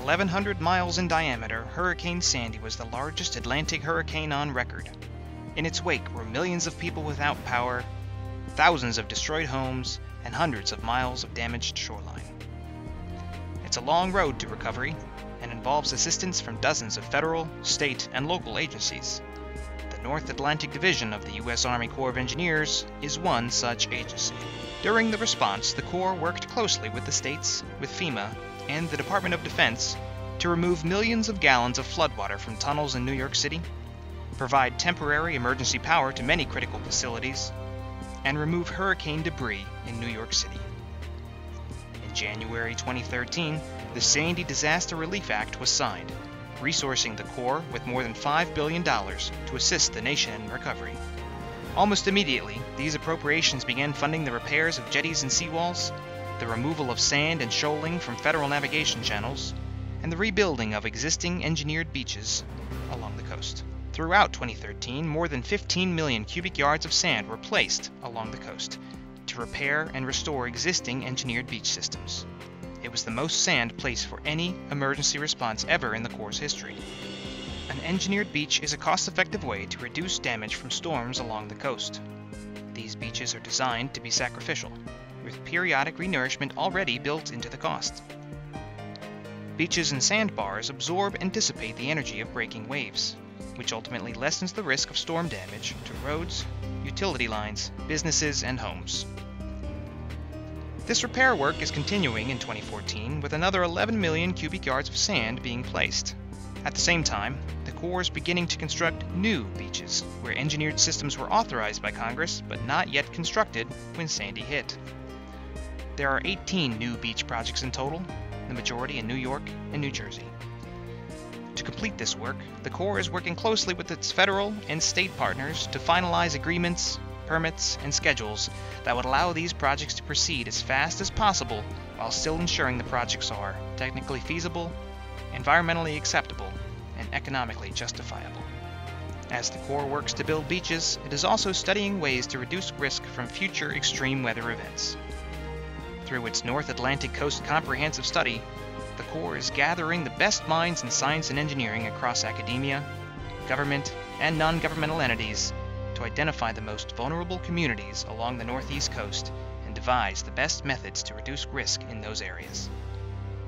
1,100 miles in diameter, Hurricane Sandy was the largest Atlantic hurricane on record. In its wake were millions of people without power, thousands of destroyed homes, and hundreds of miles of damaged shoreline. It's a long road to recovery and involves assistance from dozens of federal, state, and local agencies. The North Atlantic Division of the U.S. Army Corps of Engineers is one such agency. During the response, the Corps worked closely with the states, with FEMA, and the Department of Defense to remove millions of gallons of floodwater from tunnels in New York City, provide temporary emergency power to many critical facilities, and remove hurricane debris in New York City. In January 2013, the Sandy Disaster Relief Act was signed, resourcing the Corps with more than $5 billion to assist the nation in recovery. Almost immediately, these appropriations began funding the repairs of jetties and seawalls, the removal of sand and shoaling from federal navigation channels, and the rebuilding of existing engineered beaches along the coast. Throughout 2013, more than 15 million cubic yards of sand were placed along the coast to repair and restore existing engineered beach systems. It was the most sand placed for any emergency response ever in the Corps' history. An engineered beach is a cost-effective way to reduce damage from storms along the coast. These beaches are designed to be sacrificial, with periodic renourishment already built into the cost. Beaches and sandbars absorb and dissipate the energy of breaking waves, which ultimately lessens the risk of storm damage to roads, utility lines, businesses, and homes. This repair work is continuing in 2014 with another 11 million cubic yards of sand being placed. At the same time, the Corps is beginning to construct new beaches where engineered systems were authorized by Congress but not yet constructed when Sandy hit. There are 18 new beach projects in total, the majority in New York and New Jersey. To complete this work, the Corps is working closely with its federal and state partners to finalize agreements, permits, and schedules that would allow these projects to proceed as fast as possible while still ensuring the projects are technically feasible, environmentally acceptable, and economically justifiable. As the Corps works to build beaches, it is also studying ways to reduce risk from future extreme weather events. Through its North Atlantic Coast Comprehensive Study, the Corps is gathering the best minds in science and engineering across academia, government, and non-governmental entities to identify the most vulnerable communities along the Northeast coast and devise the best methods to reduce risk in those areas.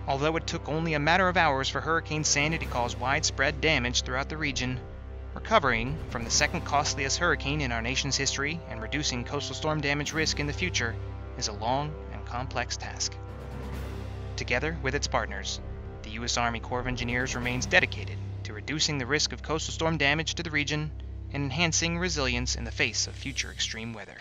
Although it took only a matter of hours for Hurricane Sandy to cause widespread damage throughout the region, recovering from the second costliest hurricane in our nation's history and reducing coastal storm damage risk in the future is a long and complex task. Together with its partners, the U.S. Army Corps of Engineers remains dedicated to reducing the risk of coastal storm damage to the region and enhancing resilience in the face of future extreme weather.